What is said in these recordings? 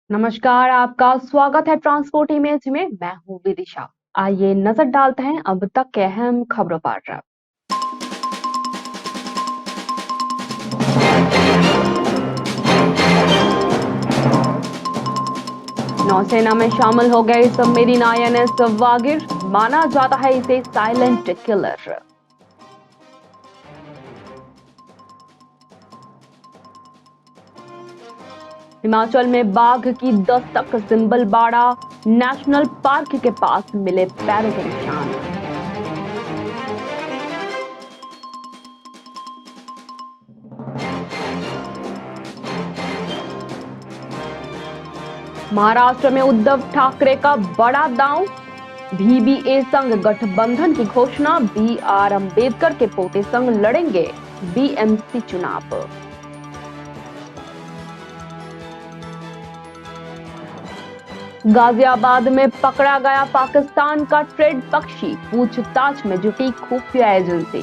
नमस्कार, आपका स्वागत है ट्रांसपोर्ट इमेज में। मैं हूं विदिशा। आइए नजर डालते हैं अब तक के अहम खबरों पर। नौसेना में शामिल हो गए सबमरीन आईएनएस वागिर। माना जाता है इसे साइलेंट किलर। हिमाचल में बाघ की दस्तक। सिंबलबाड़ा नेशनल पार्क के पास मिले पैरों के निशान। महाराष्ट्र में उद्धव ठाकरे का बड़ा दांव। VBA संग गठबंधन की घोषणा। BR अंबेडकर के पोते संग लड़ेंगे BMC चुनाव। गाजियाबाद में पकड़ा गया पाकिस्तान का ट्रेड पक्षी। पूछताछ में जुटी खुफिया एजेंसी।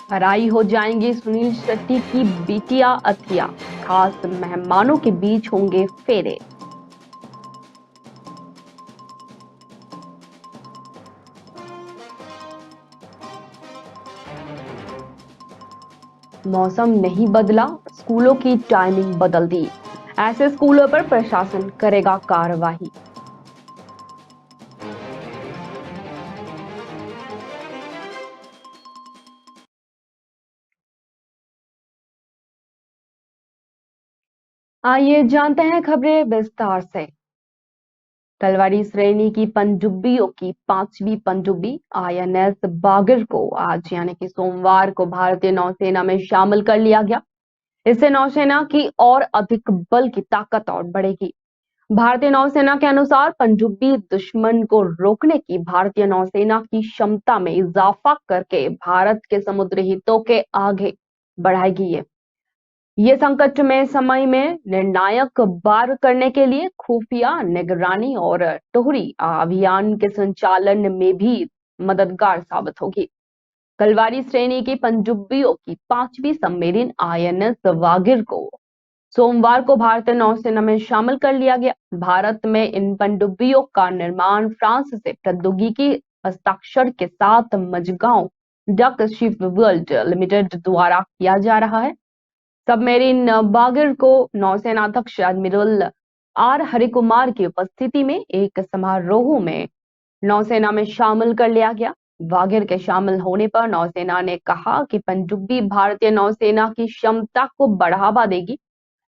हराई हो जाएंगी सुनील शेट्टी की बिटिया अथिया। खास मेहमानों के बीच होंगे फेरे। मौसम नहीं बदला, स्कूलों की टाइमिंग बदल दी। ऐसे स्कूलों पर प्रशासन करेगा कार्रवाई। आइए जानते हैं खबरें विस्तार से। तलवारी श्रेणी की पनडुब्बियों की 5वीं पनडुब्बी INS बागिर को आज यानी कि सोमवार को भारतीय नौसेना में शामिल कर लिया गया। इससे नौसेना की और अधिक बल की ताकत और बढ़ेगी। भारतीय नौसेना के अनुसार पनडुब्बी दुश्मन को रोकने की भारतीय नौसेना की क्षमता में इजाफा करके भारत के समुद्री हितों के आगे बढ़ाएगी। ये संकट में समय में निर्णायक वार करने के लिए खुफिया निगरानी और टोहरी अभियान के संचालन में भी मददगार साबित होगी। कलवारी श्रेणी की पनडुब्बियों की 5वीं सबमरीन INS वागिर को सोमवार को भारतीय नौसेना में शामिल कर लिया गया। भारत में इन पनडुब्बियों का निर्माण फ्रांस से प्रौद्योगिकी हस्ताक्षर के साथ Mazagon dock shipbuilders limited द्वारा किया जा रहा है। सबमरीन बागिर को नौसेना अध्यक्ष एडमिरल R हरिकुमार की उपस्थिति में एक समारोह में नौसेना में शामिल कर लिया गया। वागिर के शामिल होने पर नौसेना ने कहा कि पनडुब्बी भारतीय नौसेना की क्षमता को बढ़ावा देगी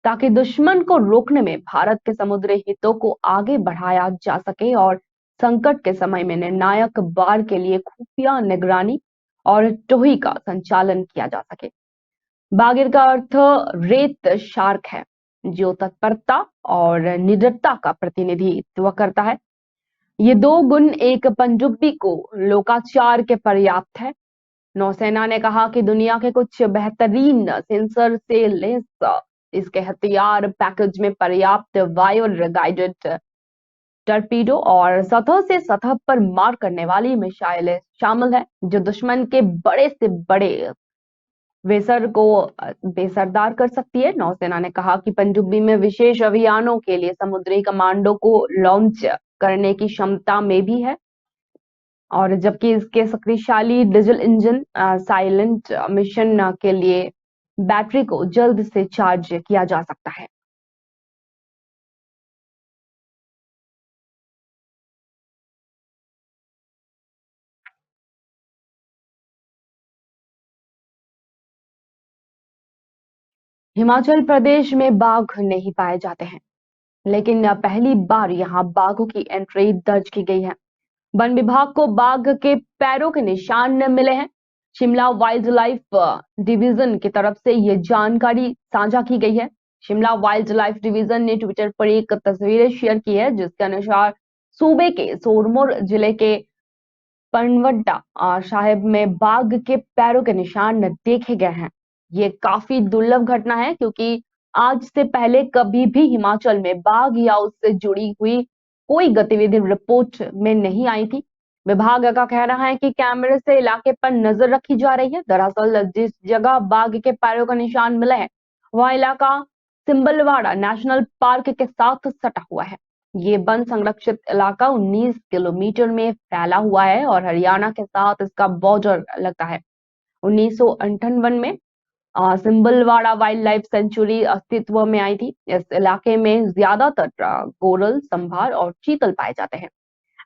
ताकि दुश्मन को रोकने में भारत के समुद्री हितों को आगे बढ़ाया जा सके और संकट के समय में निर्णायक वार के लिए खुफिया निगरानी और टोही का संचालन किया जा सके। बागिर का अर्थ रेत शार्क है, जो तत्परता और निडरता का प्रतिनिधित्व करता है। ये दो गुण एक पनडुब्बी को लोकाचार के पर्याप्त है। नौसेना ने कहा कि दुनिया के कुछ बेहतरीन सेंसर से लैस इसके हथियार पैकेज में पर्याप्त वायर गाइडेड टर्पीडो और सतह से सतह पर मार करने वाली मिसाइलें शामिल है, जो दुश्मन के बड़े से बड़े वेसर को बेसरदार कर सकती है। नौसेना ने कहा कि पनडुब्बी में विशेष अभियानों के लिए समुद्री कमांडो को लॉन्च करने की क्षमता में भी है, और जबकि इसके शक्तिशाली डीजल इंजन साइलेंट मिशन के लिए बैटरी को जल्द से चार्ज किया जा सकता है। हिमाचल प्रदेश में बाघ नहीं पाए जाते हैं, लेकिन पहली बार यहां बाघों की एंट्री दर्ज की गई है। वन विभाग को बाघ के पैरों के निशान मिले हैं। शिमला वाइल्ड लाइफ डिवीजन की तरफ से ये जानकारी साझा की गई है। शिमला वाइल्ड लाइफ डिवीजन ने ट्विटर पर एक तस्वीर शेयर की है, जिसके अनुसार सूबे के सोरमोर जिले के पनवड्डा साहिब में बाघ के पैरों के निशान देखे गए हैं। ये काफी दुर्लभ घटना है, क्योंकि आज से पहले कभी भी हिमाचल में बाघ या उससे जुड़ी हुई कोई गतिविधि रिपोर्ट में नहीं आई थी। विभाग का कहना है कि कैमरे से इलाके पर नजर रखी जा रही है। दरअसल जिस जगह बाघ के पैरों का निशान मिले हैं वह इलाका सिंबलवाड़ा नेशनल पार्क के साथ सटा हुआ है। ये वन संरक्षित इलाका 19 किलोमीटर में फैला हुआ है और हरियाणा के साथ इसका बॉर्डर लगता है। 1958 में सिंबलवाड़ा वाइल्ड लाइफ सेंचुरी अस्तित्व में आई थी। इस इलाके में ज्यादातर गोरल, संभार और चीतल पाए जाते हैं।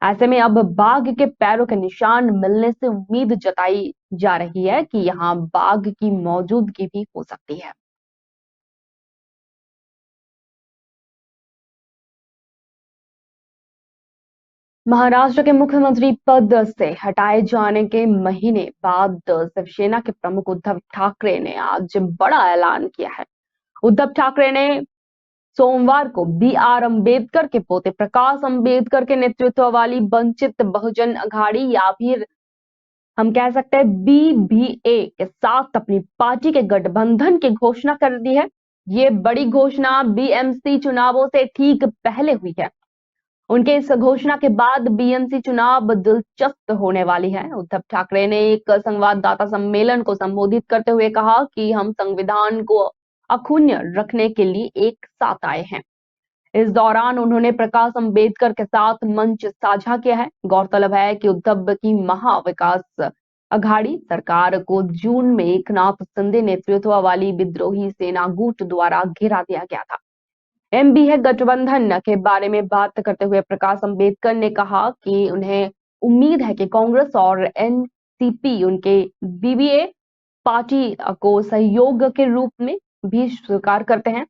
ऐसे में अब बाघ के पैरों के निशान मिलने से उम्मीद जताई जा रही है कि यहाँ बाघ की मौजूदगी भी हो सकती है। महाराष्ट्र के मुख्यमंत्री पद से हटाए जाने के महीने बाद शिवसेना के प्रमुख उद्धव ठाकरे ने आज बड़ा ऐलान किया है। उद्धव ठाकरे ने सोमवार को बी.आर. अम्बेडकर के पोते प्रकाश अम्बेडकर के नेतृत्व वाली वंचित बहुजन अघाड़ी या फिर हम कह सकते हैं बीबीए के साथ अपनी पार्टी के गठबंधन की घोषणा कर दी है। ये बड़ी घोषणा बीएमसी चुनावों से ठीक पहले हुई है। उनके इस घोषणा के बाद बीएमसी चुनाव दिलचस्प होने वाली है। उद्धव ठाकरे ने एक संवाददाता सम्मेलन को संबोधित करते हुए कहा कि हम संविधान को अक्षुण्ण रखने के लिए एक साथ आए हैं। इस दौरान उन्होंने प्रकाश अम्बेडकर के साथ मंच साझा किया है। गौरतलब है कि उद्धव की महाविकास अघाड़ी सरकार को जून में एकनाथ शिंदे नेतृत्व वाली विद्रोही सेना गुट द्वारा घेरा दिया गया था। एमबीए गठबंधन के बारे में बात करते हुए प्रकाश अम्बेडकर ने कहा कि उन्हें उम्मीद है कि कांग्रेस और एनसीपी उनके बीबीए पार्टी को सहयोग के रूप में भी स्वीकार करते हैं।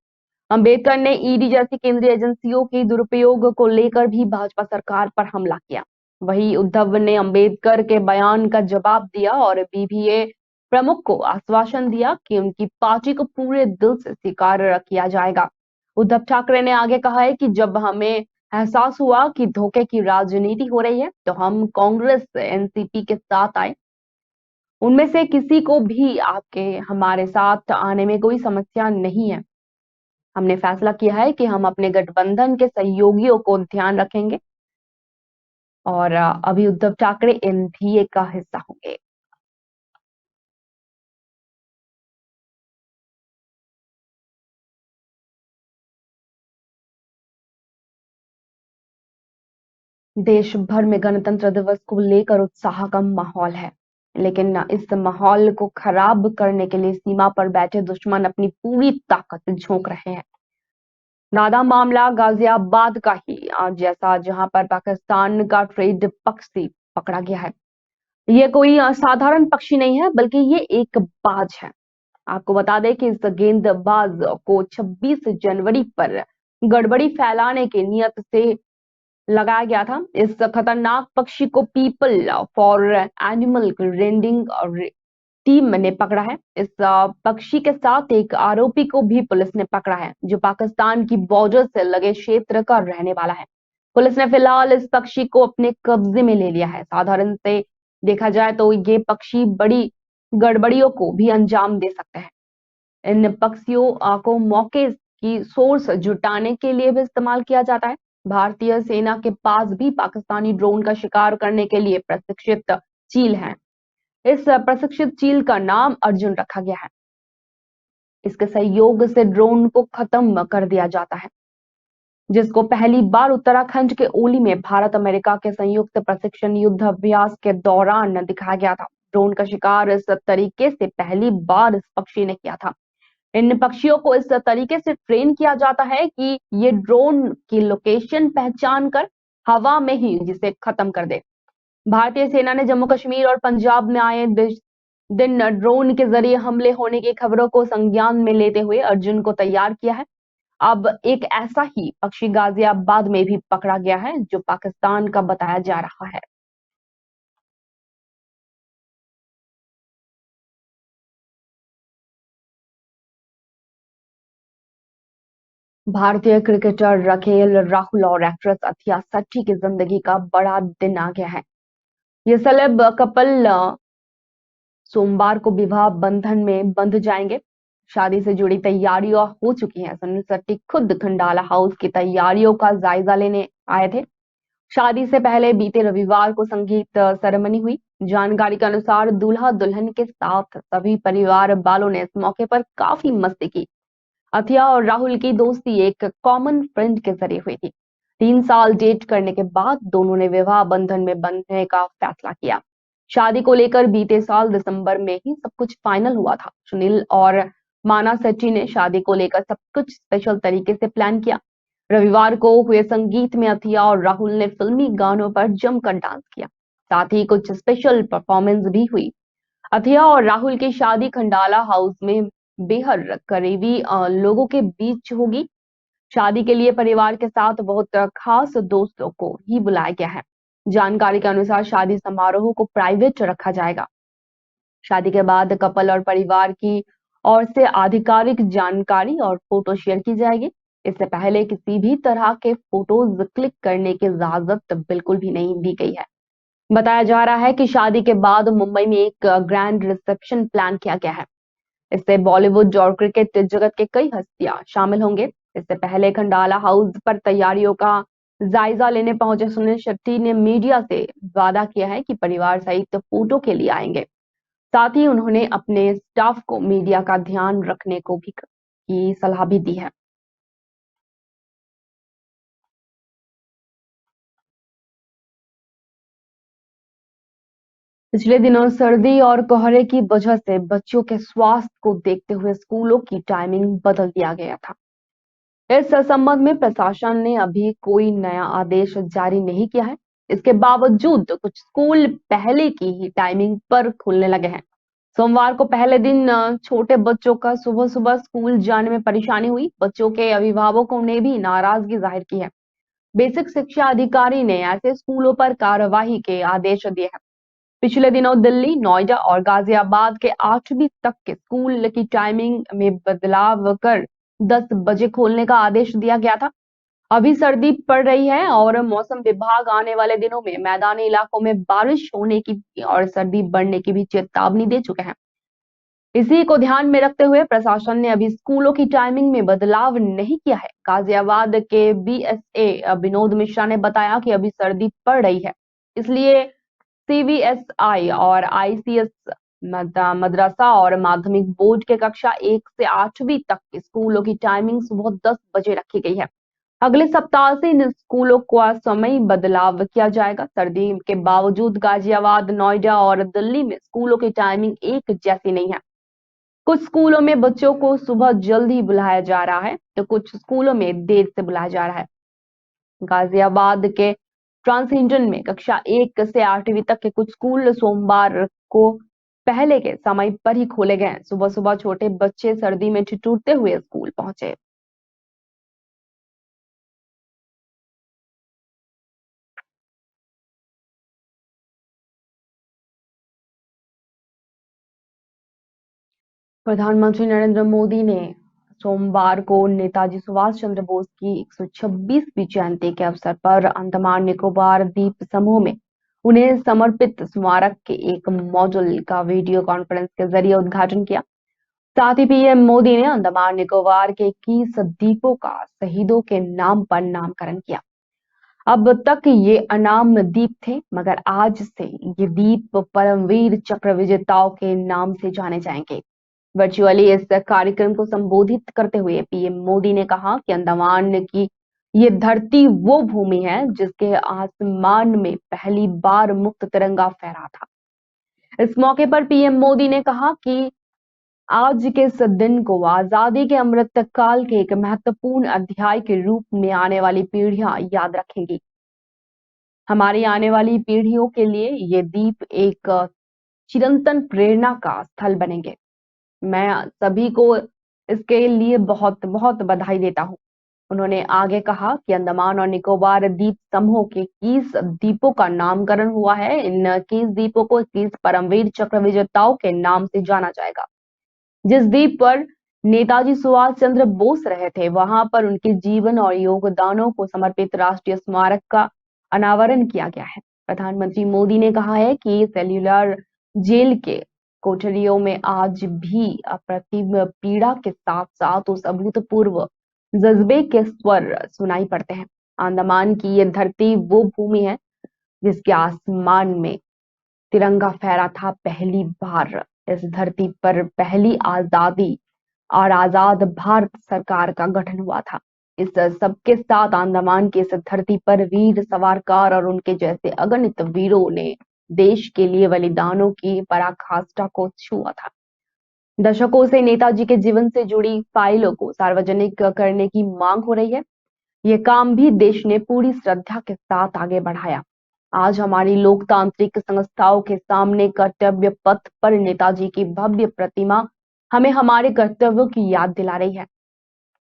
अम्बेडकर ने ईडी जैसी केंद्रीय एजेंसियों के दुरुपयोग को लेकर भी भाजपा सरकार पर हमला किया। वहीं उद्धव ने अम्बेडकर के बयान का जवाब दिया और बीबीए प्रमुख को आश्वासन दिया कि उनकी पार्टी को पूरे दिल से स्वीकार किया जाएगा। उद्धव ठाकरे ने आगे कहा है कि जब हमें एहसास हुआ कि धोखे की राजनीति हो रही है तो हम कांग्रेस एनसीपी के साथ आए। उनमें से किसी को भी आपके हमारे साथ आने में कोई समस्या नहीं है। हमने फैसला किया है कि हम अपने गठबंधन के सहयोगियों को ध्यान रखेंगे और अभी उद्धव ठाकरे एनडीए का हिस्सा होंगे। देश भर में गणतंत्र दिवस को लेकर उत्साह का माहौल है, लेकिन इस माहौल को खराब करने के लिए सीमा पर बैठे दुश्मन अपनी पूरी ताकत झोंक रहे हैं। नादा मामला गाजियाबाद का ही जैसा, जहां पर पाकिस्तान का ट्रेड पक्षी पकड़ा गया है। ये कोई साधारण पक्षी नहीं है, बल्कि ये एक बाज है। आपको बता दें कि इस गेंदबाज को 26 जनवरी पर गड़बड़ी फैलाने की नियत से लगाया गया था। इस खतरनाक पक्षी को people for animal rending team ने पकड़ा है। इस पक्षी के साथ एक आरोपी को भी पुलिस ने पकड़ा है, जो पाकिस्तान की बॉर्डर से लगे क्षेत्र का रहने वाला है। पुलिस ने फिलहाल इस पक्षी को अपने कब्जे में ले लिया है। साधारण से देखा जाए तो ये पक्षी बड़ी गड़बड़ियों को भी अंजाम दे सकते हैं। इन पक्षियों को मौके की सोर्स जुटाने के लिए भी इस्तेमाल किया जाता है। भारतीय सेना के पास भी पाकिस्तानी ड्रोन का शिकार करने के लिए प्रशिक्षित चील है। इस प्रशिक्षित चील का नाम अर्जुन रखा गया है। इसके सहयोग से ड्रोन को खत्म कर दिया जाता है, जिसको पहली बार उत्तराखंड के ओली में भारत अमेरिका के संयुक्त प्रशिक्षण युद्ध अभ्यास के दौरान दिखाया गया था। ड्रोन का शिकार इस तरीके से पहली बार इस पक्षी ने किया था। इन पक्षियों को इस तरीके से ट्रेन किया जाता है कि ये ड्रोन की लोकेशन पहचान कर हवा में ही जिसे खत्म कर दे। भारतीय सेना ने जम्मू कश्मीर और पंजाब में आए दिन ड्रोन के जरिए हमले होने की खबरों को संज्ञान में लेते हुए अर्जुन को तैयार किया है। अब एक ऐसा ही पक्षी गाजियाबाद में भी पकड़ा गया है, जो पाकिस्तान का बताया जा रहा है। भारतीय क्रिकेटर राकेल राहुल और एक्ट्रेस अथिया सट्टी की जिंदगी का बड़ा दिन आ गया है। ये सेलेब कपल सोमवार को विवाह बंधन में बंध जाएंगे। शादी से जुड़ी तैयारियां हो चुकी हैं। सुनील शेट्टी खुद खंडाला हाउस की तैयारियों का जायजा लेने आए थे। शादी से पहले बीते रविवार को संगीत सेरेमनी हुई। जानकारी के अनुसार दूल्हा दुल्हन के साथ सभी परिवार वालों ने इस मौके पर काफी मस्ती की। अथिया और राहुल की दोस्ती एक कॉमन फ्रेंड के जरिए हुई थी। 3 साल डेट करने के बाद दोनों ने विवाह बंधन में बंधने का फैसला किया। शादी को लेकर बीते साल दिसंबर में ही सब कुछ फाइनल हुआ था। सुनील और माना सेट्टी ने शादी को लेकर सब कुछ स्पेशल तरीके से प्लान किया। रविवार को हुए संगीत में अथिया और राहुल ने फिल्मी गानों पर जमकर डांस किया। साथ ही कुछ स्पेशल परफॉर्मेंस भी हुई। अथिया और राहुल की शादी खंडाला हाउस में बेहद करीबी लोगों के बीच होगी। शादी के लिए परिवार के साथ बहुत खास दोस्तों को ही बुलाया गया है। जानकारी के अनुसार शादी समारोह को प्राइवेट रखा जाएगा। शादी के बाद कपल और परिवार की ओर से आधिकारिक जानकारी और फोटो शेयर की जाएगी। इससे पहले किसी भी तरह के फोटोज क्लिक करने की इजाजत बिल्कुल भी नहीं दी गई है। बताया जा रहा है कि शादी के बाद मुंबई में एक ग्रैंड रिसेप्शन प्लान किया गया है। इससे बॉलीवुड और क्रिकेट जगत के कई हस्तियां शामिल होंगे। इससे पहले खंडाला हाउस पर तैयारियों का जायजा लेने पहुंचे सुनील शेट्टी ने मीडिया से वादा किया है कि परिवार सहित फोटो के लिए आएंगे। साथ ही उन्होंने अपने स्टाफ को मीडिया का ध्यान रखने को भी की सलाह भी दी है। पिछले दिनों सर्दी और कोहरे की वजह से बच्चों के स्वास्थ्य को देखते हुए स्कूलों की टाइमिंग बदल दिया गया था। इस संबंध में प्रशासन ने अभी कोई नया आदेश जारी नहीं किया है। इसके बावजूद कुछ स्कूल पहले की ही टाइमिंग पर खुलने लगे हैं। सोमवार को पहले दिन छोटे बच्चों का सुबह सुबह स्कूल जाने में परेशानी हुई। बच्चों के अभिभावकों ने भी नाराजगी जाहिर की है। बेसिक शिक्षा अधिकारी ने ऐसे स्कूलों पर कार्यवाही के आदेश दिए हैं। पिछले दिनों दिल्ली, नोएडा और गाजियाबाद के 8वीं तक के स्कूल की टाइमिंग में बदलाव कर 10 बजे खोलने का आदेश दिया गया था। अभी सर्दी पड़ रही है और मौसम विभाग आने वाले दिनों में मैदानी इलाकों में बारिश होने की और सर्दी बढ़ने की भी चेतावनी दे चुके हैं। इसी को ध्यान में रखते हुए प्रशासन ने अभी स्कूलों की टाइमिंग में बदलाव नहीं किया है। गाजियाबाद के बीएसए विनोद मिश्रा ने बताया कि अभी सर्दी पड़ रही है, इसलिए सीबीएसई और आईसीएस मदरसा और माध्यमिक बोर्ड के कक्षा 1 से 8वीं तक के स्कूलों की टाइमिंग सुबह 10 बजे रखी गई है। अगले सप्ताह से इन स्कूलों का समय बदलाव किया जाएगा। सर्दी के बावजूद गाजियाबाद, नोएडा और दिल्ली में स्कूलों की टाइमिंग एक जैसी नहीं है। कुछ स्कूलों में बच्चों को सुबह जल्दी बुलाया जा रहा है तो कुछ स्कूलों में देर से बुलाया जा रहा है। गाजियाबाद के ट्रांसहिंडन में कक्षा 1 से 8वीं तक के कुछ स्कूल सोमवार को पहले के समय पर ही खोले गए। सुबह सुबह छोटे बच्चे सर्दी में ठिठुरते हुए स्कूल पहुंचे। प्रधानमंत्री नरेंद्र मोदी ने सोमवार को नेताजी सुभाष चंद्र बोस की 126वीं जयंती के अवसर पर अंडमान निकोबार द्वीप समूह में उन्हें समर्पित स्मारक के एक मॉड्यूल का वीडियो कॉन्फ्रेंस के जरिए उद्घाटन किया। साथ ही पीएम मोदी ने अंडमान निकोबार के 21 द्वीपों का शहीदों के नाम पर नामकरण किया। अब तक ये अनाम द्वीप थे, मगर आज से ये द्वीप परमवीर चक्र विजेताओं के नाम से जाने जाएंगे। वर्चुअली इस कार्यक्रम को संबोधित करते हुए पीएम मोदी ने कहा कि अंडमान की ये धरती वो भूमि है जिसके आसमान में पहली बार मुक्त तिरंगा फहरा था। इस मौके पर पीएम मोदी ने कहा कि आज के इस दिन को आजादी के अमृत काल के एक महत्वपूर्ण अध्याय के रूप में आने वाली पीढ़ियां याद रखेंगी। हमारी आने वाली पीढ़ियों के लिए ये द्वीप एक चिरंतन प्रेरणा का स्थल बनेंगे। मैं सभी को इसके लिए बहुत बहुत बधाई देता हूँ। उन्होंने आगे कहा कि अंडमान और निकोबार द्वीप समूह के 21 द्वीपों का नामकरण हुआ है। इन 21 द्वीपों को 21 परमवीर चक्र विजेताओं के नाम से जाना जाएगा। जिस द्वीप पर नेताजी सुभाष चंद्र बोस रहे थे, वहां पर उनके जीवन और योगदानों को समर्पित राष्ट्रीय स्मारक का अनावरण किया गया है। प्रधानमंत्री मोदी ने कहा है कि सेल्युलर जेल के कोठरियों में आज भी अप्रतिम पीड़ा के साथ साथ उस अभूतपूर्व जज्बे के स्वर सुनाई पड़ते हैं। अंडमान की ये धरती वो भूमि है जिसके आसमान में तिरंगा फहरा था पहली बार। इस धरती पर पहली आजादी और आजाद भारत सरकार का गठन हुआ था। इस सबके साथ अंडमान की इस धरती पर वीर सावरकर और उनके जैसे अगणित वीरों ने देश के लिए बलिदानों की पराकाष्ठा को छुआ था। दशकों से नेताजी के जीवन से जुड़ी फाइलों को सार्वजनिक करने की मांग हो रही है। ये काम भी देश ने पूरी श्रद्धा के साथ आगे बढ़ाया। आज हमारी लोकतांत्रिक संस्थाओं के सामने कर्तव्य पथ पर नेताजी की भव्य प्रतिमा हमें हमारे कर्तव्यों की याद दिला रही है।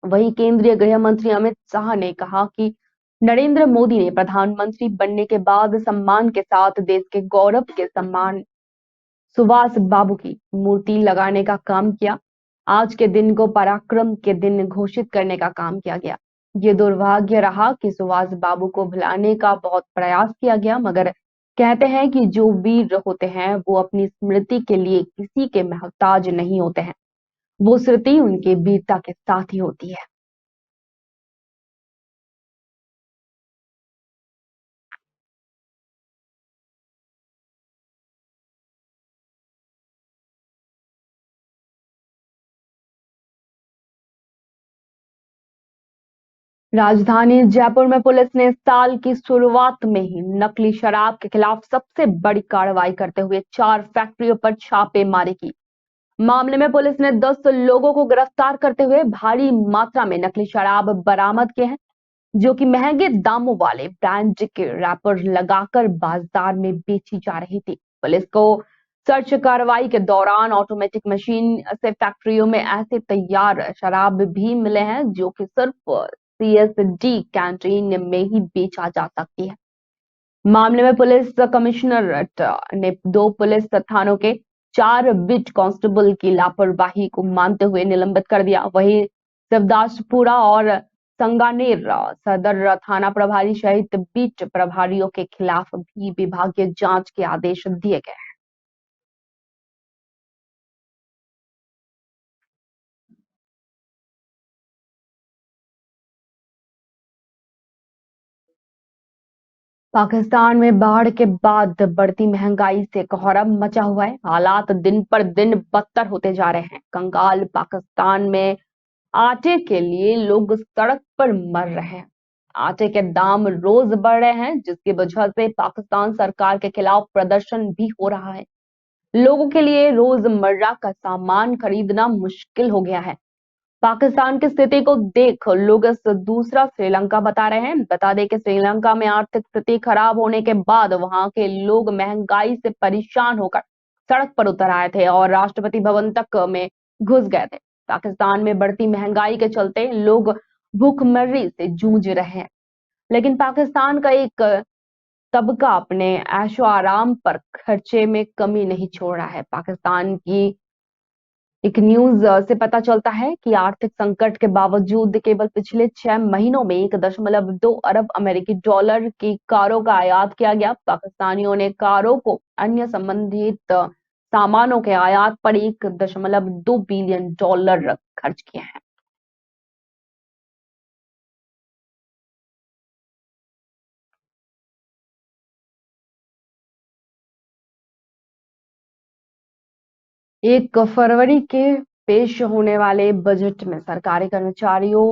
वहीं केंद्रीय गृह मंत्री अमित शाह ने कहा कि नरेंद्र मोदी ने प्रधानमंत्री बनने के बाद सम्मान के साथ देश के गौरव के सम्मान सुभाष बाबू की मूर्ति लगाने का काम किया। आज के दिन को पराक्रम के दिन घोषित करने का काम किया गया। ये दुर्भाग्य रहा कि सुभाष बाबू को भुलाने का बहुत प्रयास किया गया, मगर कहते हैं कि जो वीर होते हैं वो अपनी स्मृति के लिए किसी के मोहताज नहीं होते हैं, वो स्मृति उनके वीरता के साथ ही होती है। राजधानी जयपुर में पुलिस ने साल की शुरुआत में ही नकली शराब के खिलाफ सबसे बड़ी कार्रवाई करते हुए 4 फैक्ट्रियों पर छापेमारी की। मामले में पुलिस ने 10 लोगों को गिरफ्तार करते हुए भारी मात्रा में नकली शराब बरामद किए हैं, जो कि महंगे दामों वाले ब्रांड के रैपर लगाकर बाजार में बेची जा रही थी। पुलिस को सर्च कार्रवाई के दौरान ऑटोमेटिक मशीन से फैक्ट्रियों में ऐसे तैयार शराब भी मिले हैं जो कि सिर्फ सीएसडी कैंटीन में ही बेचा जा सकती है। मामले में पुलिस कमिश्नरेट ने 2 पुलिस थानों के 4 बिट कांस्टेबल की लापरवाही को मानते हुए निलंबित कर दिया। वहीं शिवदासपुरा और संगानेर सदर थाना प्रभारी सहित बीट प्रभारियों के खिलाफ भी विभागीय जांच के आदेश दिए गए। पाकिस्तान में बाढ़ के बाद बढ़ती महंगाई से कोहराम मचा हुआ है। हालात दिन पर दिन बदतर होते जा रहे हैं। कंगाल पाकिस्तान में आटे के लिए लोग सड़क पर मर रहे हैं। आटे के दाम रोज बढ़ रहे हैं, जिसकी वजह से पाकिस्तान सरकार के खिलाफ प्रदर्शन भी हो रहा है। लोगों के लिए रोजमर्रा का सामान खरीदना मुश्किल हो गया है। पाकिस्तान की स्थिति को देख लोग इस दूसरा श्रीलंका बता रहे हैं। बता दें कि श्रीलंका में आर्थिक स्थिति खराब होने के बाद वहां के लोग महंगाई से परेशान होकर सड़क पर उतर आए थे और राष्ट्रपति भवन तक में घुस गए थे। पाकिस्तान में बढ़ती महंगाई के चलते लोग भूखमरी से जूझ रहे हैं, लेकिन पाकिस्तान का एक तबका अपने ऐशो आराम पर खर्चे में कमी नहीं छोड़ रहा है। पाकिस्तान की एक न्यूज से पता चलता है कि आर्थिक संकट के बावजूद केवल पिछले 6 महीनों में 1.2 अरब अमेरिकी डॉलर की कारों का आयात किया गया। पाकिस्तानियों ने कारों को अन्य संबंधित सामानों के आयात पर 1.2 बिलियन डॉलर खर्च किए हैं। एक फरवरी के पेश होने वाले बजट में सरकारी कर्मचारियों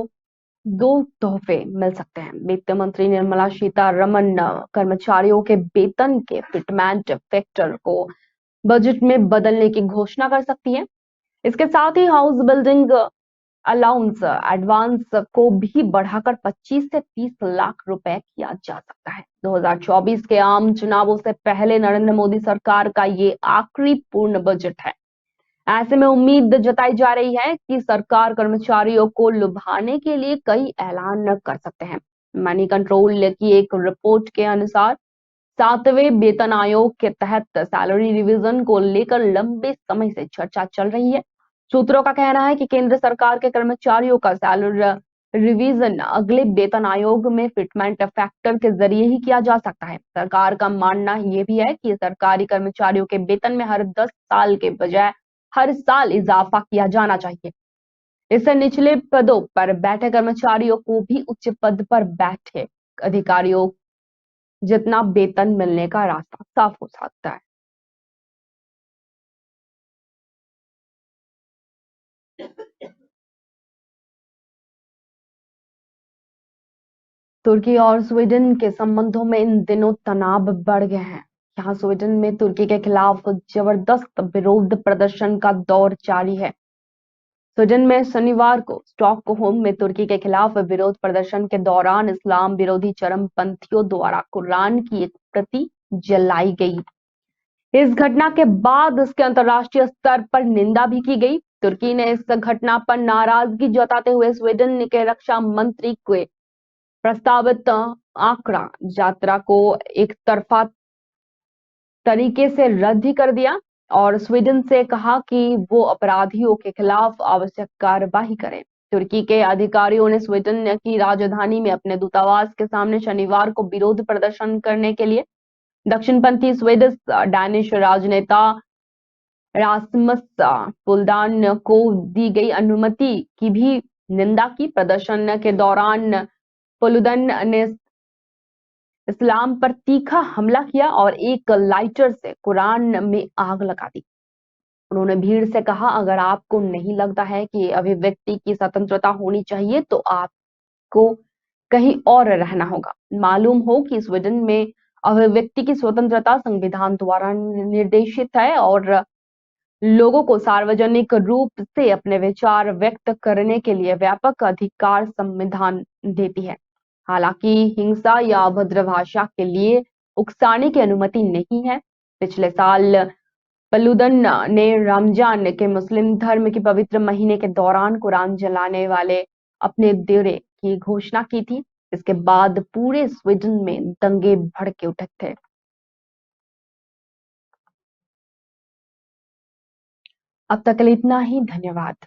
2 तोहफे मिल सकते हैं। वित्त मंत्री निर्मला सीतारमण कर्मचारियों के वेतन के फिटमेंट फैक्टर को बजट में बदलने की घोषणा कर सकती है। इसके साथ ही हाउस बिल्डिंग अलाउंस एडवांस को भी बढ़ाकर 25 से 30 लाख रुपए किया जा सकता है। 2024 के आम चुनावों से पहले नरेंद्र मोदी सरकार का ये आखिरी पूर्ण बजट है। ऐसे में उम्मीद जताई जा रही है कि सरकार कर्मचारियों को लुभाने के लिए कई ऐलान कर सकते हैं। मनी कंट्रोल की एक रिपोर्ट के अनुसार 7वें वेतन आयोग के तहत सैलरी रिवीजन को लेकर लंबे समय से चर्चा चल रही है। सूत्रों का कहना है कि केंद्र सरकार के कर्मचारियों का सैलरी रिवीजन अगले वेतन आयोग में फिटमेंट फैक्टर के जरिए ही किया जा सकता है। सरकार का मानना यह भी है कि सरकारी कर्मचारियों के वेतन में हर 10 साल के बजाय हर साल इजाफा किया जाना चाहिए। इससे निचले पदों पर बैठे कर्मचारियों को भी उच्च पद पर बैठे अधिकारियों जितना वेतन मिलने का रास्ता साफ हो सकता है। तुर्की और स्वीडन के संबंधों में इन दिनों तनाव बढ़ गए हैं। यहाँ स्वीडन में तुर्की के खिलाफ जबरदस्त विरोध प्रदर्शन का दौर जारी है। स्वीडन में शनिवार को स्टॉकहोम में तुर्की के खिलाफ विरोध प्रदर्शन के दौरान इस्लाम विरोधी चरमपंथियों द्वारा कुरान की एक प्रति जलाई गई। इस घटना के बाद इसके अंतर्राष्ट्रीय स्तर पर निंदा भी की गई। तुर्की ने इस घटना पर नाराजगी जताते हुए स्वीडन के रक्षा मंत्री के प्रस्तावित आंकड़ा यात्रा को एक तरफा तरीके से रद्द ही कर दिया और स्वीडन से कहा कि वो अपराधियों के खिलाफ आवश्यक कार्रवाई करें। तुर्की के अधिकारियों ने स्वीडन की राजधानी में अपने दूतावास के सामने शनिवार को विरोध प्रदर्शन करने के लिए दक्षिणपंथी स्वीडिश डैनिश राजनेता रासमस पुलदान को दी गई अनुमति की भी निंदा की। प्रदर्शन के दौरान पुलुदन ने इस्लाम पर तीखा हमला किया और एक लाइटर से कुरान में आग लगा दी। उन्होंने भीड़ से कहा, अगर आपको नहीं लगता है कि अभिव्यक्ति की स्वतंत्रता होनी चाहिए तो आपको कहीं और रहना होगा। मालूम हो कि स्वीडन में अभिव्यक्ति की स्वतंत्रता संविधान द्वारा निर्देशित है और लोगों को सार्वजनिक रूप से अपने विचार व्यक्त करने के लिए व्यापक अधिकार संविधान देती है। हालांकि हिंसा या अभद्र भाषा के लिए उकसाने की अनुमति नहीं है। पिछले साल पलूदन ने रमजान के मुस्लिम धर्म के पवित्र महीने के दौरान कुरान जलाने वाले अपने दौरे की घोषणा की थी। इसके बाद पूरे स्वीडन में दंगे भड़के उठे थे। अब तक के लिए इतना ही। धन्यवाद।